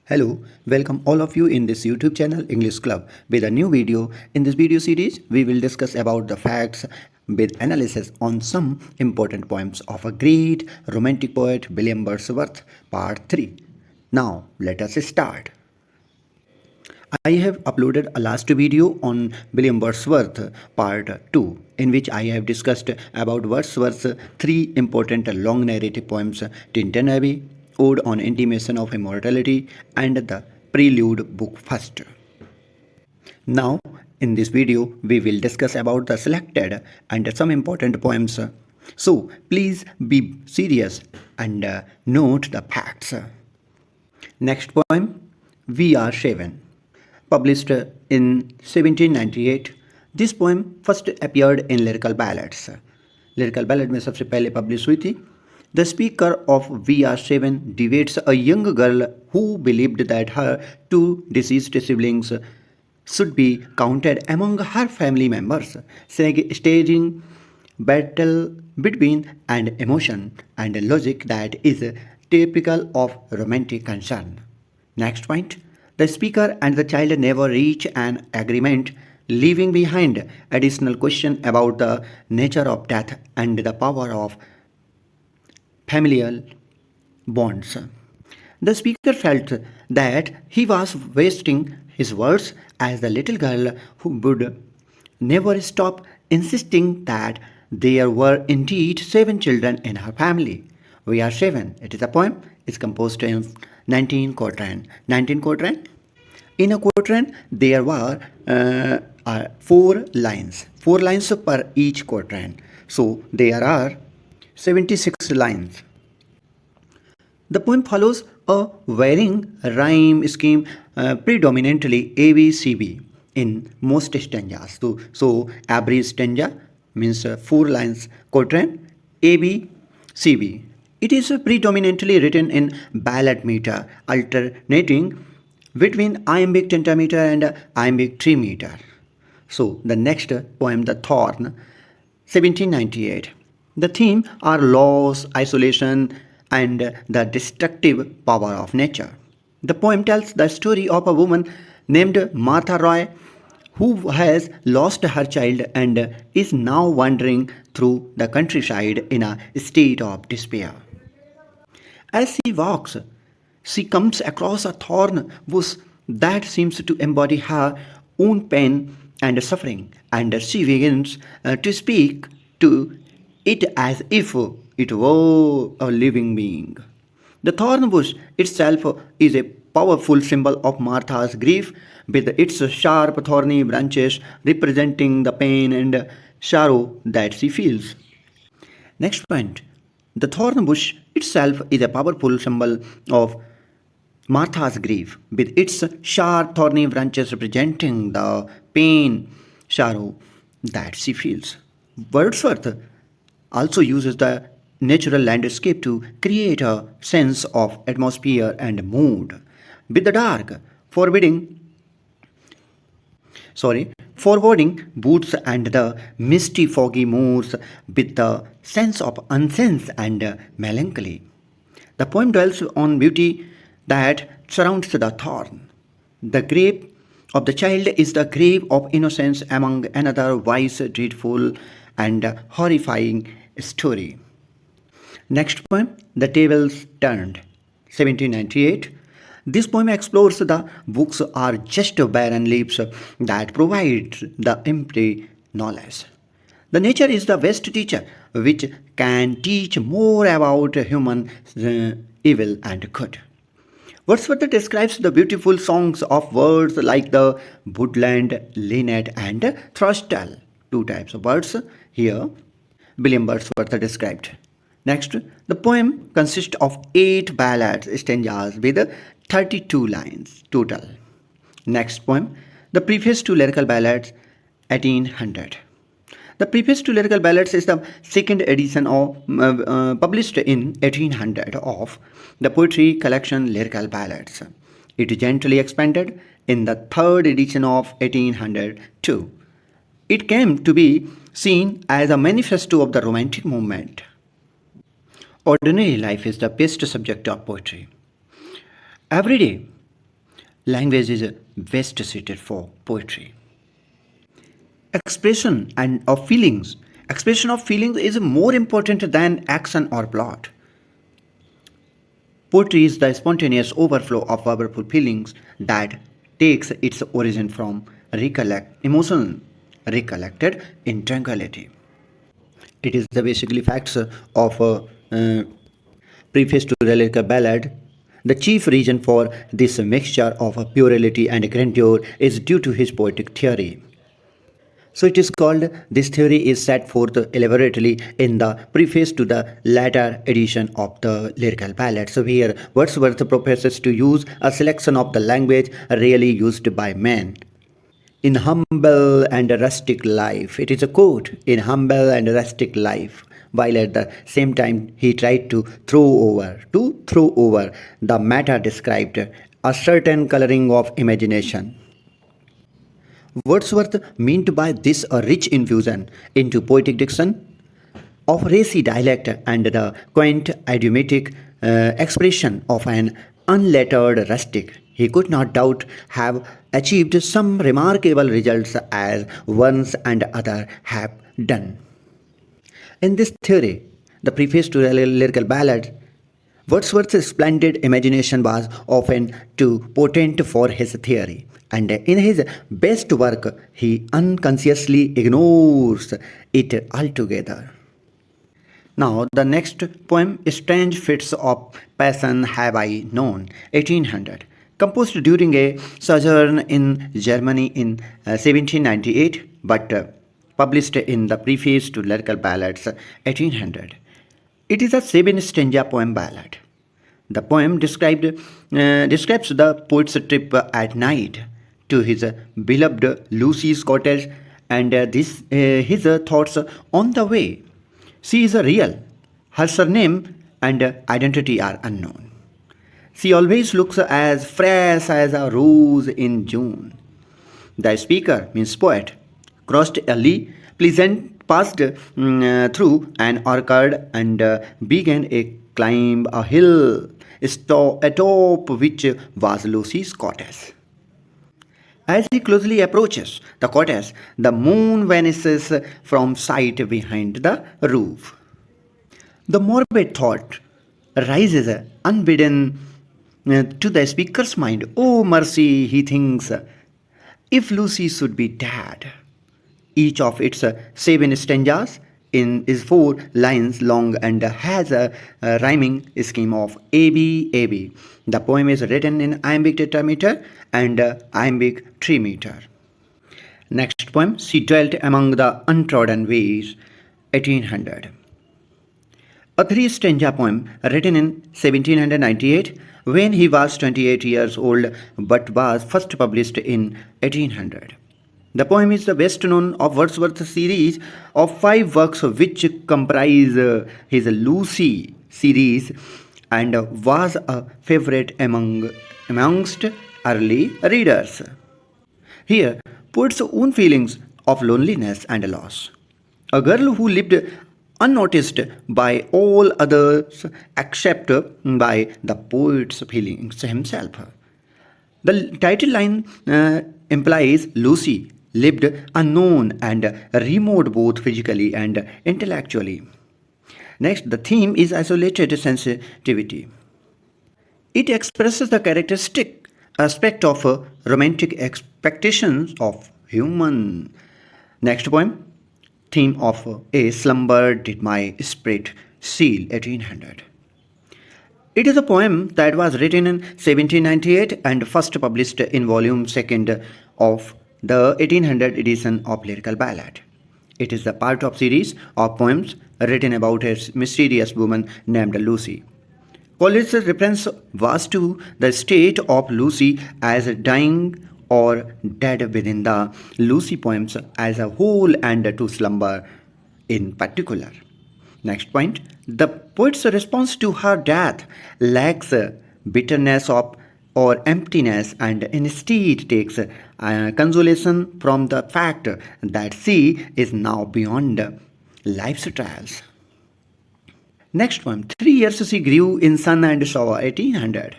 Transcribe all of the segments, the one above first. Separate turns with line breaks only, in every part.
Hello, welcome all of you in this YouTube channel English Club with a new video. In this video series, we will discuss about the facts with analysis on some important poems of a great romantic poet William Wordsworth, Part 3. Now, let us start. I have uploaded a last video on William Wordsworth Part 2 in which I have discussed about Wordsworth's three important long narrative poems, Tintin Abbey, Ode on Intimation of Immortality, and the Prelude Book First. Now, in this video, we will discuss about the selected and some important poems. So, please be serious and note the facts. Next poem, We Are Shaven. Published in 1798, this poem first appeared in Lyrical Ballads. Lyrical Ballad में सबसे पहले publish हुई थी. The speaker of We Are Shaven debates a young girl who believed that her two deceased siblings should be counted among her family members, staging battle between an emotion and logic that is typical of romantic concern. Next point. The speaker and the child never reach an agreement, leaving behind additional question about the nature of death and the power of familial bonds. The speaker felt that he was wasting his words as the little girl who would never stop insisting that there were indeed 7 children in her family. We Are Shaven. It is a poem. It's composed in 19 quatrain. 19 quatrain. In a quatrain, there were 4 lines. 4 lines per each quatrain. So there are 76 lines. The poem follows a varying rhyme scheme, predominantly ABCB in most stanzas. So every stanza means 4 lines quatrain, ABCB. It is predominantly written in ballad meter, alternating between iambic pentameter and iambic trimeter. So the next poem, The Thorn, 1798. The theme are loss, isolation, and the destructive power of nature. The poem tells the story of a woman named Martha Roy who has lost her child and is now wandering through the countryside in a state of despair. As she walks, she comes across a thorn bush that seems to embody her own pain and suffering, and she begins to speak to it as if it were a living being. The thorn bush itself is a powerful symbol of Martha's grief, with its sharp thorny branches representing the pain and sorrow that she feels. Next point. The thorn bush itself is a powerful symbol of Martha's grief, with its sharp thorny branches representing the pain, sorrow that she feels. Wordsworth also uses the natural landscape to create a sense of atmosphere and mood, with the dark, foreboding boots and the misty foggy moors with the sense of unsense and melancholy. The poem dwells on beauty that surrounds the thorn. The grave of the child is the grave of innocence among another wise, dreadful, and horrifying story. Next poem, The Tables Turned, 1798. This poem explores the books are just barren leaves that provide the empty knowledge. The nature is the best teacher, which can teach more about human evil and good. Wordsworth describes the beautiful songs of words like the woodland, linnet, and throstle. 2 types of birds here William Wordsworth described. Next, the poem consists of 8 ballad stanzas with 32 lines total. Next poem, The Preface to Lyrical Ballads, 1800. The Preface to Lyrical Ballads is the second edition published in 1800 of the poetry collection Lyrical Ballads. It gently expanded in the third edition of 1802. It came to be seen as a manifesto of the Romantic movement. Ordinary life is the best subject of poetry. Every day, Language is best suited for poetry. Expression and of feelings. Expression of feelings is more important than action or plot. Poetry is the spontaneous overflow of powerful feelings that takes its origin from emotion recollected in tranquility. It is the basically facts of preface to the lyrical ballad. The chief reason for this mixture of puerility and grandeur is due to his poetic theory. So it is called, this theory is set forth elaborately in the preface to the latter edition of the lyrical ballad. So here Wordsworth professes to use a selection of the language really used by men. In humble and rustic life, it is a quote, in humble and rustic life, while at the same time he tried to throw over the matter described a certain coloring of imagination. Wordsworth meant by this a rich infusion into poetic diction of racy dialect and the quaint idiomatic expression of an unlettered rustic. He could not doubt have achieved some remarkable results as ones and other have done. In this theory, the preface to the lyrical ballad, Wordsworth's splendid imagination was often too potent for his theory, and in his best work, he unconsciously ignores it altogether. Now, the next poem, Strange Fits of Passion Have I Known, 1800, composed during a sojourn in Germany in 1798, but published in the preface to Lyrical Ballads, 1800. It is a seven-stanza poem ballad. The poem describes the poet's trip at night to his beloved Lucy's cottage and his thoughts on the way. She is real. Her surname and identity are unknown. She always looks as fresh as a rose in June. The speaker, means poet, crossed a pleasant passed through an orchard and began a climb a hill atop which was Lucy's cottage. As he closely approaches the cottage, the moon vanishes from sight behind the roof. The morbid thought rises unbidden to the speaker's mind. Oh, mercy, he thinks, if Lucy should be dead. Each of its seven stanzas is 4 lines long and has a rhyming scheme of AB, AB. The poem is written in iambic tetrameter and iambic trimeter. Next poem, She Dwelt Among the Untrodden Ways, 1800. A 3-stanza poem written in 1798 when he was 28 years old but was first published in 1800. The poem is the best known of Wordsworth's series of 5 works which comprise his Lucy series and was a favorite amongst early readers. Here, poet's own feelings of loneliness and loss. A girl who lived unnoticed by all others except by the poet's feelings himself. The title line implies Lucy lived unknown and remote both physically and intellectually. Next, the theme is isolated sensitivity. It expresses the characteristic aspect of romantic expectations of human. Next poem, theme of A Slumber Did My Spirit Seal, 1800. It is a poem that was written in 1798 and first published in volume 2 of the 1800 edition of Lyrical Ballad. It is the part of series of poems written about a mysterious woman named Lucy. Coleridge's reference was to the state of Lucy as dying or dead within the Lucy poems as a whole and to slumber in particular. Next point, the poet's response to her death lacks bitterness of or emptiness and instead takes consolation from the fact that she is now beyond life's trials. Next one, 3 years she grew in sun and shower, 1800.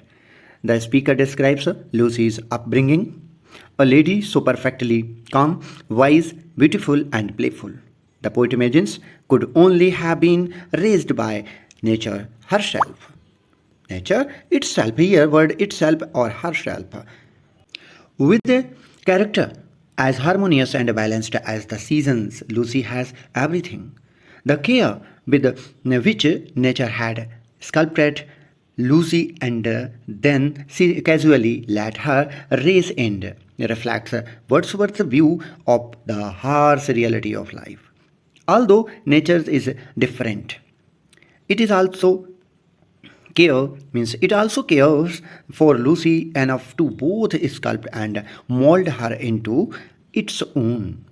The speaker describes Lucy's upbringing, a lady so perfectly calm, wise, beautiful, and playful. The poet imagines could only have been raised by nature herself. Nature itself, here word itself or herself. With a character as harmonious and balanced as the seasons, Lucy has everything. The care with which nature had sculpted Lucy and then she casually let her race end reflects Wordsworth's view of the harsh reality of life. Although nature is different, it is also care means it also cares for Lucy enough to both sculpt and mold her into its own.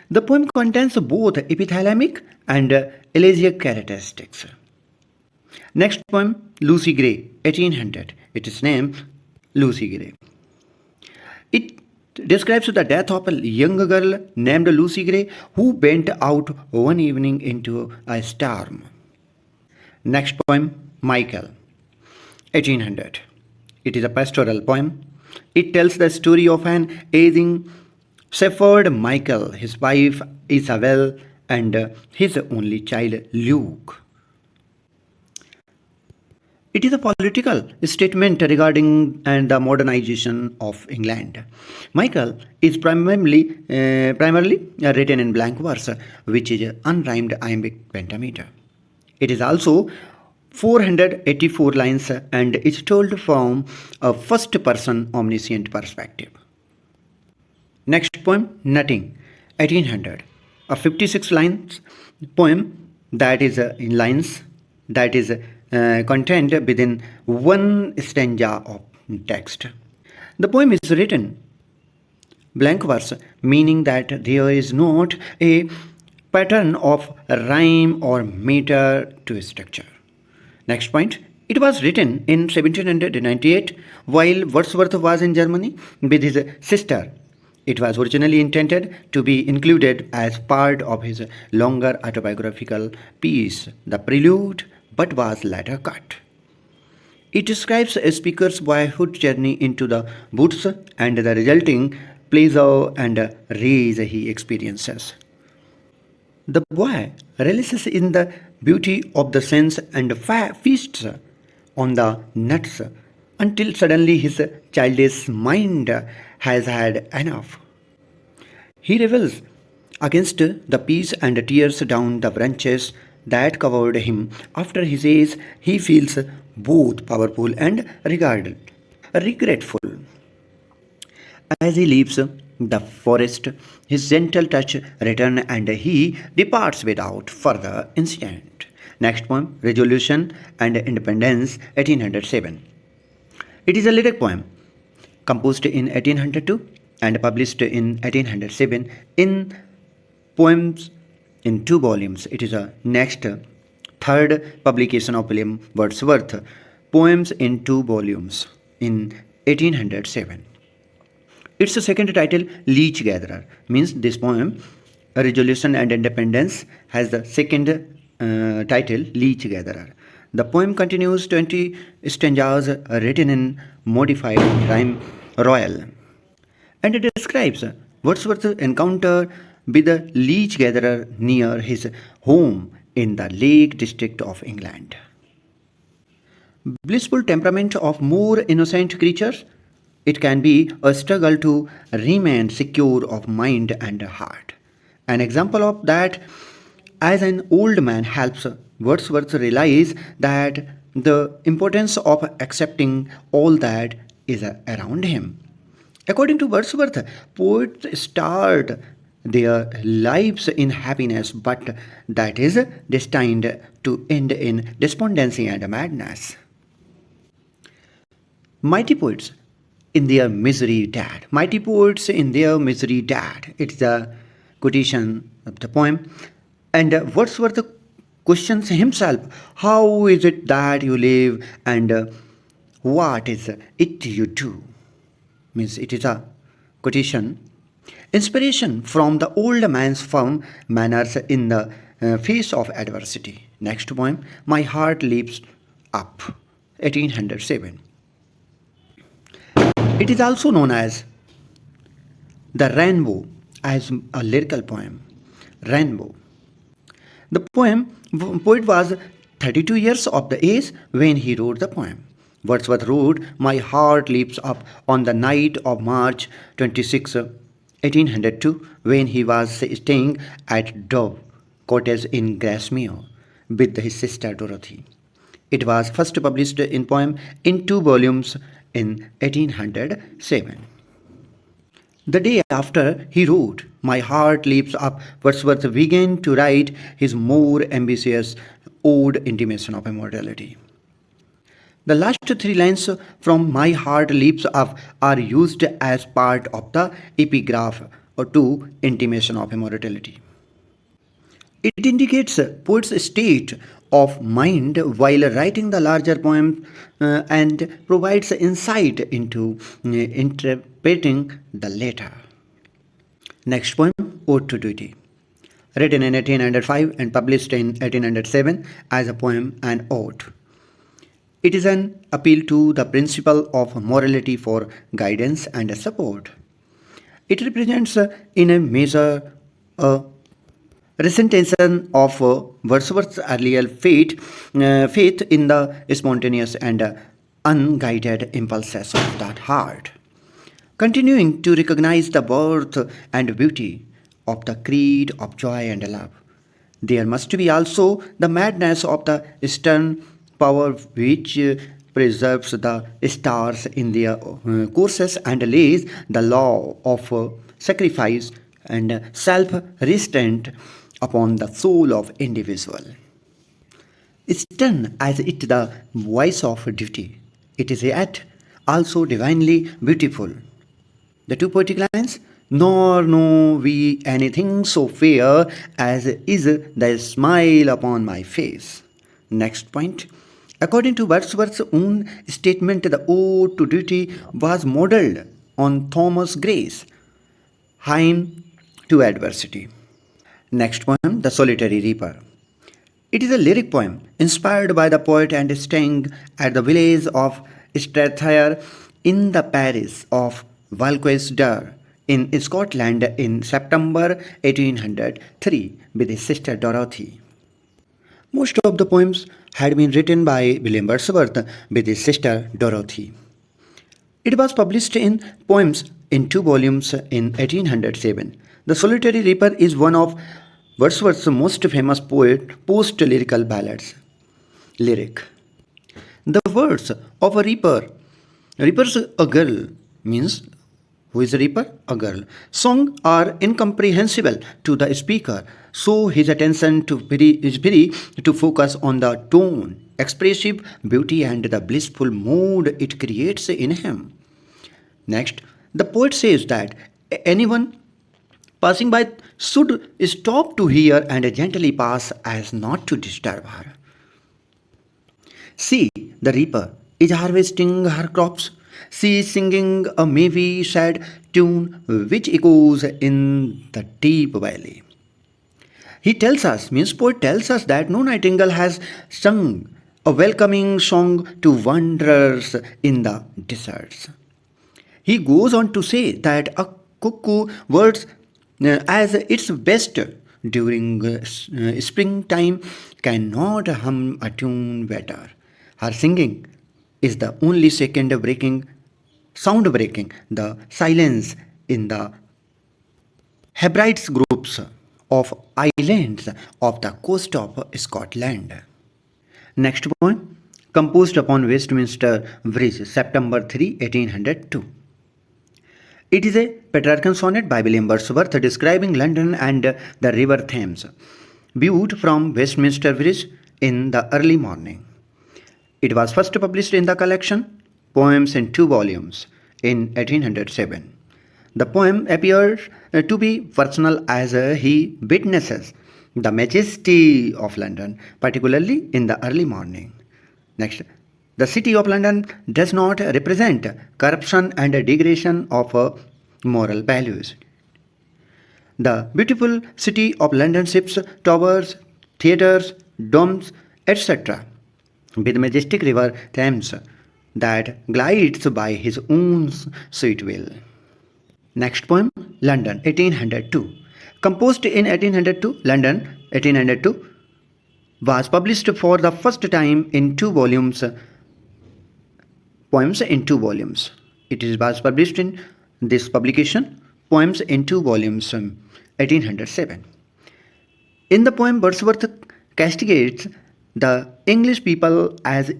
The poem contains both epithalamic and elegiac characteristics. Next poem, Lucy Gray, 1800. It is named Lucy Gray. It describes the death of a young girl named Lucy Gray who went out one evening into a storm. Next poem, Michael, 1800. It is a pastoral poem. It tells the story of an aging shepherd Michael, his wife Isabel, and his only child Luke. It is a political statement regarding the modernization of England. Michael is primarily written in blank verse, which is unrhymed iambic pentameter. It is also 484 lines and is told from a first-person omniscient perspective. Next poem, Nutting, 1800. A 56 lines poem that is in lines that is contained within one stanza of text. The poem is written blank verse, meaning that there is not a pattern of rhyme or meter to structure. Next point, it was written in 1798 while Wordsworth was in Germany with his sister. It was originally intended to be included as part of his longer autobiographical piece, The Prelude, but was later cut. It describes a speaker's boyhood journey into the woods and the resulting pleasure and rage he experiences. The boy relishes in the beauty of the sense and feasts on the nuts until suddenly his childish mind has had enough. He rebels against the peace and tears down the branches that covered him. After his age, he feels both powerful and regretful. As he leaves the forest, his gentle touch returns and he departs without further incident. Next poem, Resolution and Independence, 1807. It is a lyric poem composed in 1802 and published in 1807 in Poems in 2 volumes. It is a next third publication of William Wordsworth, Poems in 2 volumes in 1807. Its second title, Leech Gatherer, means this poem, Resolution and Independence, has the second title, Leech Gatherer. The poem continues 20 stanzas written in modified rhyme royal, and it describes Wordsworth's encounter with a leech gatherer near his home in the Lake District of England. Blissful temperament of more innocent creatures, it can be a struggle to remain secure of mind and heart. An example of that, as an old man helps Wordsworth realize that the importance of accepting all that is around him. According to Wordsworth, poets start their lives in happiness, but that is destined to end in despondency and madness. Mighty poets in their misery died. Mighty poets in their misery died. It's the quotation of the poem. And Wordsworth questions himself, how is it that you live and what is it you do? Means it is a quotation. Inspiration from the old man's firm manners in the face of adversity. Next poem, My Heart Leaps Up, 1807. It is also known as the Rainbow as a lyrical poem. Rainbow. The poet was 32 years of the age when he wrote the poem. Wordsworth wrote, "My heart leaps up on the night of March 26, 1802, when he was staying at Dove Cottage in Grasmere with his sister Dorothy." It was first published in poem in two volumes in 1807. The day after he wrote, "My heart leaps up," Wordsworth began to write his more ambitious ode, Intimation of Immortality. The last three lines from "My Heart Leaps Up" are used as part of the epigraph to Intimation of Immortality. It indicates a poet's state of mind while writing the larger poem and provides insight into interpreting the latter. Next poem, Ode to Duty. Written in 1805 and published in 1807 as a poem and ode. It is an appeal to the principle of morality for guidance and support. It represents in a measure a resentation of Wordsworth's earlier faith in the spontaneous and unguided impulses of that heart. Continuing to recognize the worth and beauty of the creed of joy and love. There must be also the madness of the stern power which preserves the stars in their courses and lays the law of sacrifice and self-restraint upon the soul of individual. Stern as it the voice of duty, it is yet also divinely beautiful. The two poetic lines, "Nor know we anything so fair as is the smile upon my face." Next point. According to Wordsworth's own statement, the ode to duty was modelled on Thomas Gray's Hymn to Adversity. Next poem, The Solitary Reaper. It is a lyric poem inspired by the poet and staying at the village of Strathire in the parish of Valquaisdar in Scotland in September 1803 with his sister Dorothy. Most of the poems had been written by William Wordsworth with his sister Dorothy. It was published in Poems in two volumes in 1807. The Solitary Reaper is one of Wordsworth's most famous post-lyrical ballads. Lyric. The words of a reaper's a girl means who is a reaper? A girl. Song are incomprehensible to the speaker, so his attention is very to focus on the tone, expressive beauty and the blissful mood it creates in him. Next, the poet says that anyone passing by should stop to hear and gently pass as not to disturb her. See, the reaper is harvesting her crops. She is singing a merry, sad tune which echoes in the deep valley. He tells us, means poet tells us that no nightingale has sung a welcoming song to wanderers in the deserts. He goes on to say that a cuckoo works as its best during springtime cannot hum a tune better. Her singing is the only sound breaking the silence in the Hebrides groups of islands of the coast of Scotland. Next poem, composed upon Westminster Bridge, September 3, 1802. It is a Petrarchan sonnet by William Wordsworth describing London and the river Thames, viewed from Westminster Bridge in the early morning. It was first published in the collection Poems in two volumes in 1807. The poem appears to be personal as he witnesses the majesty of London, particularly in the early morning. Next, the city of London does not represent corruption and degradation of moral values. The beautiful city of London ships, towers, theatres, domes, etc., with majestic river Thames that glides by his own sweet will. Next poem, London, 1802. Composed in 1802, London, 1802, was published for the first time in two volumes, poems in two volumes. Was published in this publication, poems in two volumes, 1807. In the poem, Wordsworth castigates the English people as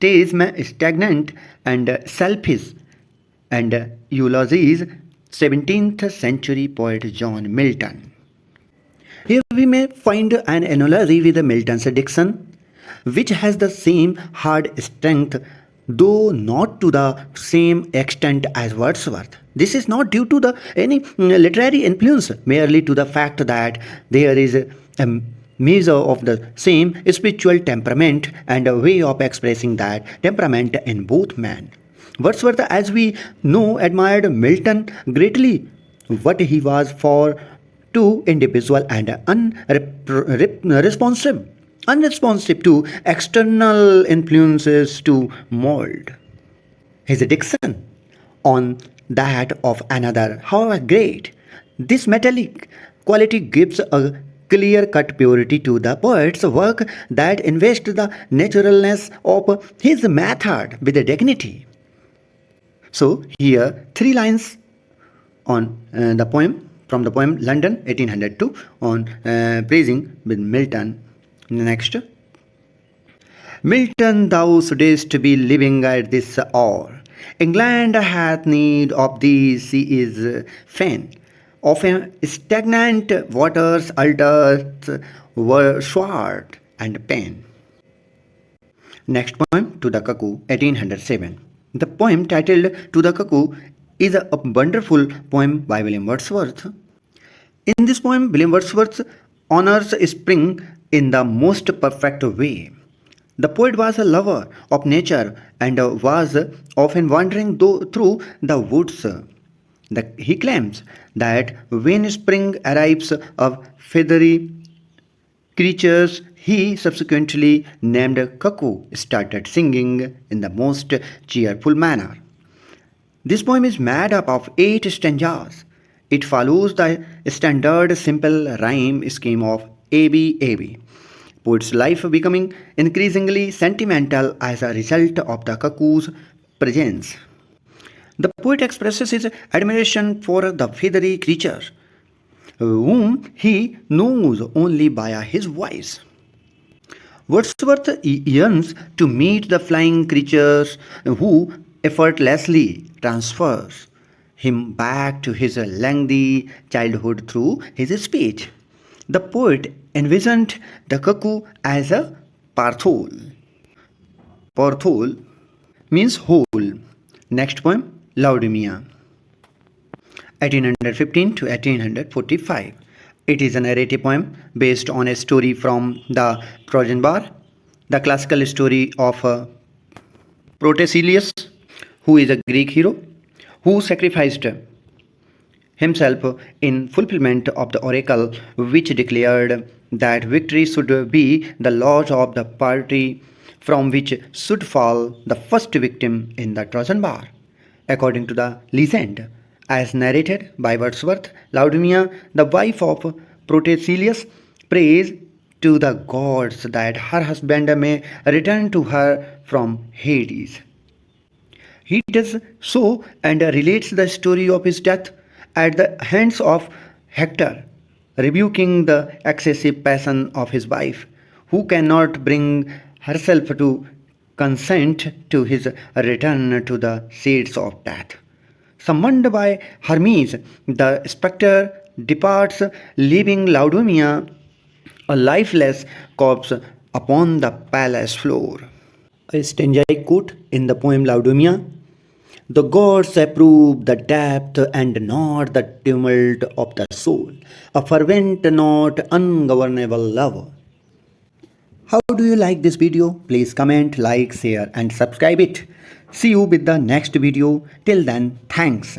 stagnant and selfish, and eulogies 17th century poet John Milton. Here we may find an analogy with Milton's diction, which has the same hard strength, though not to the same extent as Wordsworth. This is not due to any literary influence, merely to the fact that there is a measure of the same spiritual temperament and a way of expressing that temperament in both men. Wordsworth, as we know, admired Milton greatly, what he was for too individual and unresponsive to external influences to mold his diction on that of another, however great. This metallic quality gives a clear-cut purity to the poet's work that invests the naturalness of his method with dignity. So here three lines on the poem from the poem London 1802 on praising with Milton. Next. Milton, thou shouldest be living at this hour. England hath need of thee, she is fain. Of stagnant waters altars were sword and pen. Next poem, To the Cuckoo, 1807. The poem titled To the Cuckoo is a wonderful poem by William Wordsworth. In this poem, William Wordsworth honors spring in the most perfect way. The poet was a lover of nature and was often wandering through the woods. He claims that when spring arrives of feathery creatures he subsequently named Cuckoo started singing in the most cheerful manner. This poem is made up of 8 stanzas. It follows the standard simple rhyme scheme of A.B.A.B. Poet's life becoming increasingly sentimental as a result of the cuckoo's presence. The poet expresses his admiration for the feathery creature, whom he knows only by his voice. Wordsworth yearns to meet the flying creatures who effortlessly transfers him back to his lengthy childhood through his speech. The poet envisioned the cuckoo as a parthole. Parthole means whole. Next poem, Laodamia, 1815 to 1845. It is a narrative poem based on a story from the Trojan War, the classical story of Protesilaus, who is a Greek hero who sacrificed himself in fulfillment of the oracle which declared that victory should be the lot of the party from which should fall the first victim in the Trojan War. According to the legend, as narrated by Wordsworth, Laodamia, the wife of Protesilaus, prays to the gods that her husband may return to her from Hades. He does so and relates the story of his death at the hands of Hector, rebuking the excessive passion of his wife, who cannot bring herself to consent to his return to the shades of death. Summoned by Hermes, the spectre departs, leaving Laodamia a lifeless corpse upon the palace floor. A stanzaic quote in the poem Laodamia: the gods approve the depth and not the tumult of the soul, a fervent, not ungovernable love. How do you like this video? Please comment, like, share and subscribe it. See you with the next video. Till then, thanks.